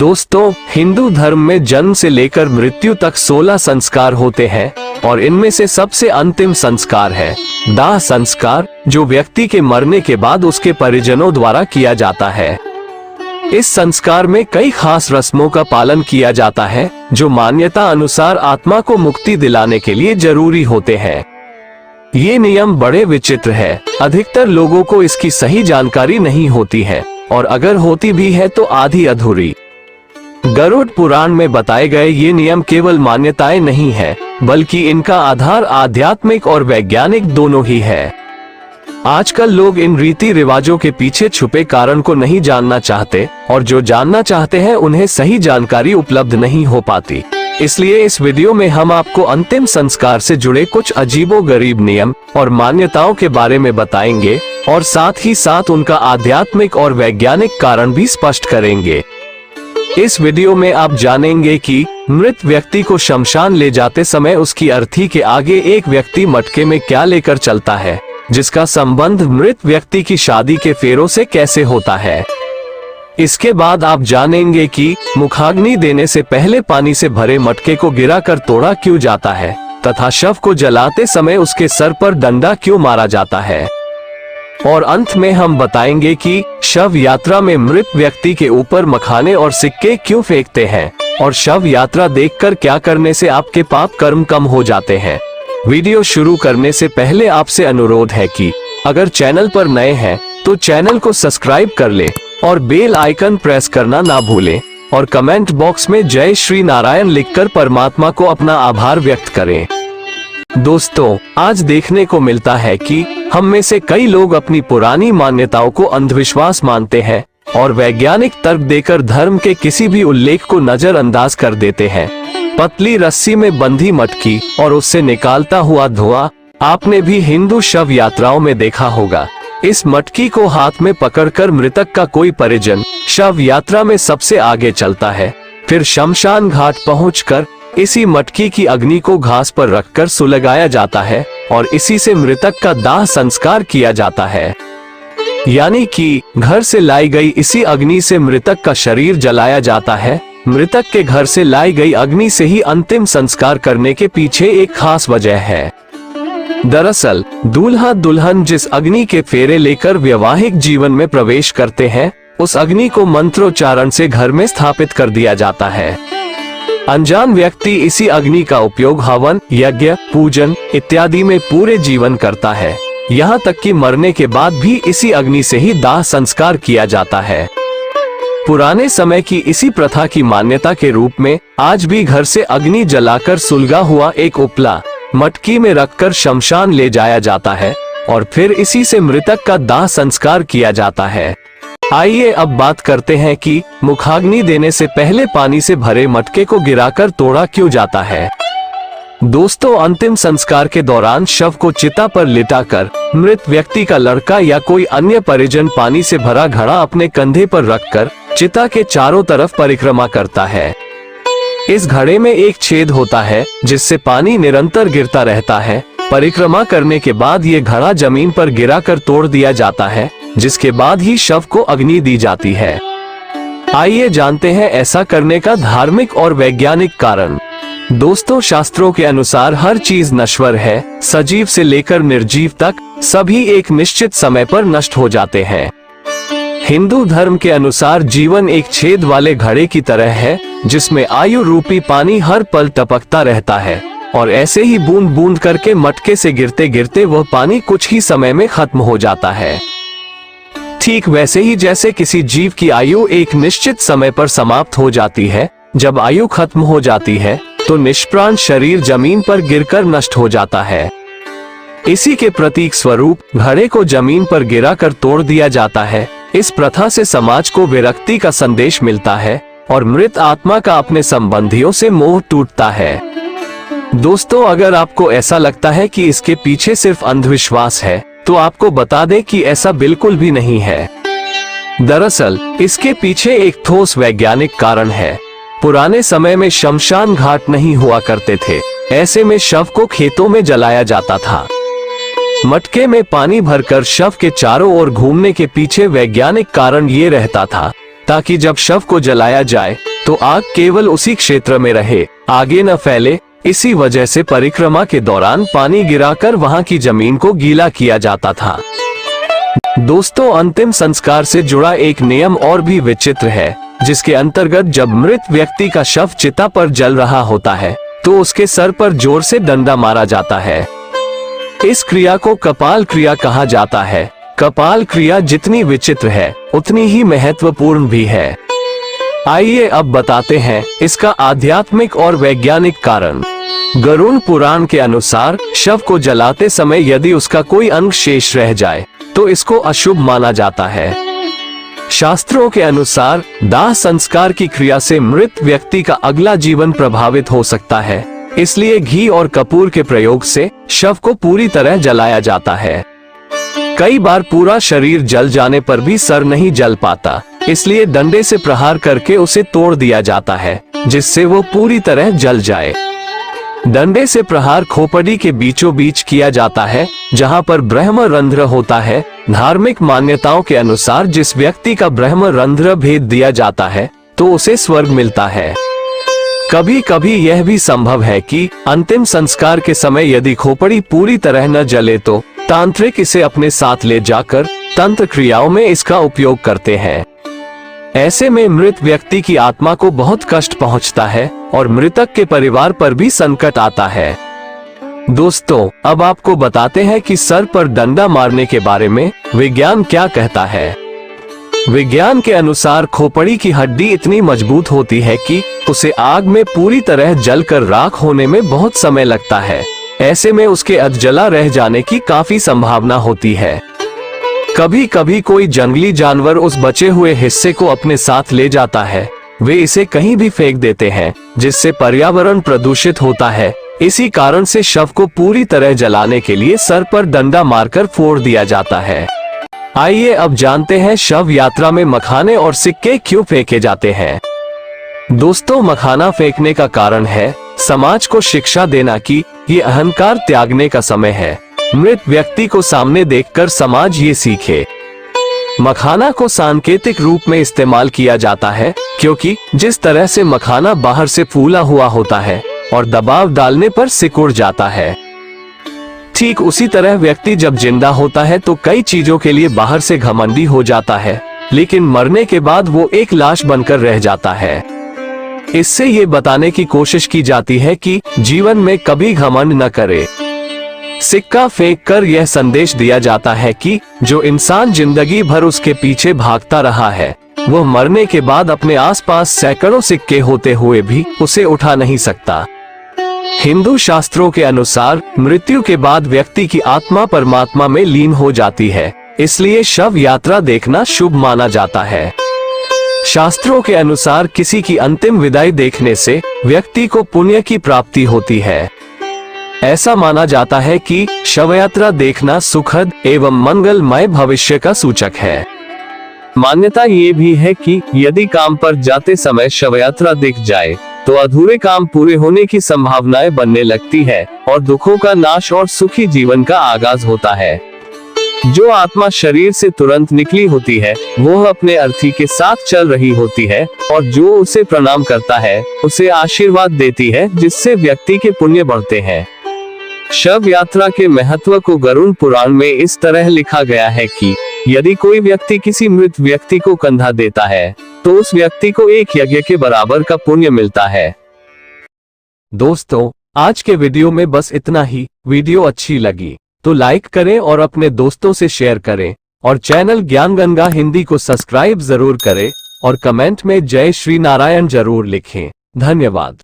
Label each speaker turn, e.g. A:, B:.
A: दोस्तों, हिंदू धर्म में जन्म से लेकर मृत्यु तक 16 संस्कार होते हैं और इनमें से सबसे अंतिम संस्कार है दाह संस्कार, जो व्यक्ति के मरने के बाद उसके परिजनों द्वारा किया जाता है। इस संस्कार में कई खास रस्मों का पालन किया जाता है जो मान्यता अनुसार आत्मा को मुक्ति दिलाने के लिए जरूरी होते हैं। ये नियम बड़े विचित्र है। अधिकतर लोगों को इसकी सही जानकारी नहीं होती है और अगर होती भी है तो आधी अधूरी। गरुड़ पुराण में बताए गए ये नियम केवल मान्यताएं नहीं है, बल्कि इनका आधार आध्यात्मिक और वैज्ञानिक दोनों ही है। आजकल लोग इन रीति रिवाजों के पीछे छुपे कारण को नहीं जानना चाहते और जो जानना चाहते हैं उन्हें सही जानकारी उपलब्ध नहीं हो पाती। इसलिए इस वीडियो में हम आपको अंतिम संस्कार से जुड़े कुछ अजीबोगरीब नियम और मान्यताओं के बारे में बताएंगे और साथ ही साथ उनका आध्यात्मिक और वैज्ञानिक कारण भी स्पष्ट करेंगे। इस वीडियो में आप जानेंगे कि मृत व्यक्ति को शमशान ले जाते समय उसकी अर्थी के आगे एक व्यक्ति मटके में क्या लेकर चलता है, जिसका संबंध मृत व्यक्ति की शादी के फेरों से कैसे होता है। इसके बाद आप जानेंगे कि मुखाग्नि देने से पहले पानी से भरे मटके को गिराकर तोड़ा क्यों जाता है तथा शव को जलाते समय उसके सर पर डंडा क्यों मारा जाता है। और अंत में हम बताएंगे कि शव यात्रा में मृत व्यक्ति के ऊपर मखाने और सिक्के क्यों फेंकते हैं और शव यात्रा देखकर क्या करने से आपके पाप कर्म कम हो जाते हैं। वीडियो शुरू करने से पहले आपसे अनुरोध है कि अगर चैनल पर नए हैं तो चैनल को सब्सक्राइब कर ले और बेल आइकन प्रेस करना ना भूलें और कमेंट बॉक्स में जय श्री नारायण लिखकर परमात्मा को अपना आभार व्यक्त करें। दोस्तों, आज देखने को मिलता है कि हम में से कई लोग अपनी पुरानी मान्यताओं को अंधविश्वास मानते हैं और वैज्ञानिक तर्क देकर धर्म के किसी भी उल्लेख को नजरअंदाज कर देते हैं। पतली रस्सी में बंधी मटकी और उससे निकालता हुआ धुआं आपने भी हिंदू शव यात्राओं में देखा होगा। इस मटकी को हाथ में पकड़कर मृतक का कोई परिजन शव यात्रा में सबसे आगे चलता है। फिर शमशान घाट पहुंचकर इसी मटकी की अग्नि को घास पर रखकर सुलगाया जाता है और इसी से मृतक का दाह संस्कार किया जाता है। यानी कि घर से लाई गई इसी अग्नि से मृतक का शरीर जलाया जाता है। मृतक के घर से लाई गई अग्नि से ही अंतिम संस्कार करने के पीछे एक खास वजह है। दरअसल दूल्हा दुल्हन जिस अग्नि के फेरे लेकर वैवाहिक जीवन में प्रवेश करते हैं, उस अग्नि को मंत्रोच्चारण से घर में स्थापित कर दिया जाता है। अनजान व्यक्ति इसी अग्नि का उपयोग हवन, यज्ञ, पूजन इत्यादि में पूरे जीवन करता है। यहाँ तक कि मरने के बाद भी इसी अग्नि से ही दाह संस्कार किया जाता है। पुराने समय की इसी प्रथा की मान्यता के रूप में आज भी घर से अग्नि जलाकर सुलगा हुआ एक उपला मटकी में रखकर शमशान ले जाया जाता है और फिर इसी से मृतक का दाह संस्कार किया जाता है। आइए अब बात करते हैं कि मुखाग्नि देने से पहले पानी से भरे मटके को गिराकर तोड़ा क्यों जाता है। दोस्तों, अंतिम संस्कार के दौरान शव को चिता पर लिटाकर मृत व्यक्ति का लड़का या कोई अन्य परिजन पानी से भरा घड़ा अपने कंधे पर रखकर चिता के चारों तरफ परिक्रमा करता है। इस घड़े में एक छेद होता है जिससे पानी निरंतर गिरता रहता है। परिक्रमा करने के बाद ये घड़ा जमीन पर गिराकर तोड़ दिया जाता है, जिसके बाद ही शव को अग्नि दी जाती है। आइए जानते हैं ऐसा करने का धार्मिक और वैज्ञानिक कारण। दोस्तों, शास्त्रों के अनुसार हर चीज नश्वर है। सजीव से लेकर निर्जीव तक सभी एक निश्चित समय पर नष्ट हो जाते हैं। हिंदू धर्म के अनुसार जीवन एक छेद वाले घड़े की तरह है जिसमें आयु रूपी पानी हर पल टपकता रहता है और ऐसे ही बूंद बूंद करके मटके से गिरते गिरते वह पानी कुछ ही समय में खत्म हो जाता है। ठीक वैसे ही जैसे किसी जीव की आयु एक निश्चित समय पर समाप्त हो जाती है। जब आयु खत्म हो जाती है तो निष्प्राण शरीर जमीन पर गिरकर नष्ट हो जाता है। इसी के प्रतीक स्वरूप घड़े को जमीन पर गिराकर तोड़ दिया जाता है। इस प्रथा से समाज को विरक्ति का संदेश मिलता है और मृत आत्मा का अपने संबंधियों से मोह टूटता है। दोस्तों, अगर आपको ऐसा लगता है कि इसके पीछे सिर्फ अंधविश्वास है तो आपको बता दें कि ऐसा बिल्कुल भी नहीं है। दरअसल इसके पीछे एक ठोस वैज्ञानिक कारण है। पुराने समय में शमशान घाट नहीं हुआ करते थे। ऐसे में शव को खेतों में जलाया जाता था। मटके में पानी भरकर शव के चारों ओर घूमने के पीछे वैज्ञानिक कारण ये रहता था ताकि जब शव को जलाया जाए तो आग केवल उसी क्षेत्र में रहे, आगे न फैले। इसी वजह से परिक्रमा के दौरान पानी गिराकर वहां की जमीन को गीला किया जाता था। दोस्तों, अंतिम संस्कार से जुड़ा एक नियम और भी विचित्र है, जिसके अंतर्गत जब मृत व्यक्ति का शव चिता पर जल रहा होता है तो उसके सर पर जोर से डंडा मारा जाता है। इस क्रिया को कपाल क्रिया कहा जाता है। कपाल क्रिया जितनी विचित्र है उतनी ही महत्वपूर्ण भी है। आइए अब बताते हैं इसका आध्यात्मिक और वैज्ञानिक कारण। गरुड़ पुराण के अनुसार शव को जलाते समय यदि उसका कोई अंग शेष रह जाए तो इसको अशुभ माना जाता है। शास्त्रों के अनुसार दाह संस्कार की क्रिया से मृत व्यक्ति का अगला जीवन प्रभावित हो सकता है, इसलिए घी और कपूर के प्रयोग से शव को पूरी तरह जलाया जाता है। कई बार पूरा शरीर जल जाने पर भी सर नहीं जल पाता, इसलिए डंडे से प्रहार करके उसे तोड़ दिया जाता है, जिससे वो पूरी तरह जल जाए। डंडे से प्रहार खोपड़ी के बीचों बीच किया जाता है, जहां पर ब्रह्म रंध्र होता है। धार्मिक मान्यताओं के अनुसार जिस व्यक्ति का ब्रह्म रंध्र भेद दिया जाता है तो उसे स्वर्ग मिलता है। कभी कभी यह भी संभव है कि अंतिम संस्कार के समय यदि खोपड़ी पूरी तरह न जले तो तांत्रिक इसे अपने साथ ले जाकर तंत्र क्रियाओं में इसका उपयोग करते हैं। ऐसे में मृत व्यक्ति की आत्मा को बहुत कष्ट पहुंचता है और मृतक के परिवार पर भी संकट आता है। दोस्तों, अब आपको बताते हैं कि सर पर डंडा मारने के बारे में विज्ञान क्या कहता है। विज्ञान के अनुसार खोपड़ी की हड्डी इतनी मजबूत होती है कि उसे आग में पूरी तरह जलकर राख होने में बहुत समय लगता है। ऐसे में उसके अधजला रह जाने की काफी संभावना होती है। कभी कभी कोई जंगली जानवर उस बचे हुए हिस्से को अपने साथ ले जाता है। वे इसे कहीं भी फेंक देते हैं, जिससे पर्यावरण प्रदूषित होता है। इसी कारण से शव को पूरी तरह जलाने के लिए सर पर डंडा मारकर फोड़ दिया जाता है। आइए अब जानते हैं शव यात्रा में मखाने और सिक्के क्यों फेंके जाते हैं। दोस्तों, मखाना फेंकने का कारण है समाज को शिक्षा देना कि ये अहंकार त्यागने का समय है। मृत व्यक्ति को सामने देखकर समाज ये सीखे। मखाना को सांकेतिक रूप में इस्तेमाल किया जाता है, क्योंकि जिस तरह से मखाना बाहर से फूला हुआ होता है और दबाव डालने पर सिकुड़ जाता है, ठीक उसी तरह व्यक्ति जब जिंदा होता है तो कई चीजों के लिए बाहर से घमंडी हो जाता है, लेकिन मरने के बाद वो एक लाश बनकर रह जाता है। इससे ये बताने की कोशिश की जाती है कि जीवन में कभी घमंड न करे। सिक्का फेंककर यह संदेश दिया जाता है कि जो इंसान जिंदगी भर उसके पीछे भागता रहा है, वह मरने के बाद अपने आसपास सैकड़ों सिक्के होते हुए भी उसे उठा नहीं सकता। हिंदू शास्त्रों के अनुसार मृत्यु के बाद व्यक्ति की आत्मा परमात्मा में लीन हो जाती है, इसलिए शव यात्रा देखना शुभ माना जाता है। शास्त्रों के अनुसार किसी की अंतिम विदाई देखने से व्यक्ति को पुण्य की प्राप्ति होती है। ऐसा माना जाता है कि शवयात्रा देखना सुखद एवं मंगलमय भविष्य का सूचक है। मान्यता ये भी है कि यदि काम पर जाते समय शवयात्रा दिख जाए तो अधूरे काम पूरे होने की संभावनाएं बनने लगती है और दुखों का नाश और सुखी जीवन का आगाज होता है। जो आत्मा शरीर से तुरंत निकली होती है वह अपने अर्थी के साथ चल रही होती है और जो उसे प्रणाम करता है उसे आशीर्वाद देती है, जिससे व्यक्ति के पुण्य बढ़ते हैं। शव यात्रा के महत्व को गरुड़ पुराण में इस तरह लिखा गया है कि यदि कोई व्यक्ति किसी मृत व्यक्ति को कंधा देता है तो उस व्यक्ति को एक यज्ञ के बराबर का पुण्य मिलता है। दोस्तों, आज के वीडियो में बस इतना ही। वीडियो अच्छी लगी तो लाइक करें और अपने दोस्तों से शेयर करें और चैनल ज्ञान गंगा हिंदी को सब्सक्राइब जरूर करें और कमेंट में जय श्री नारायण जरूर लिखें। धन्यवाद।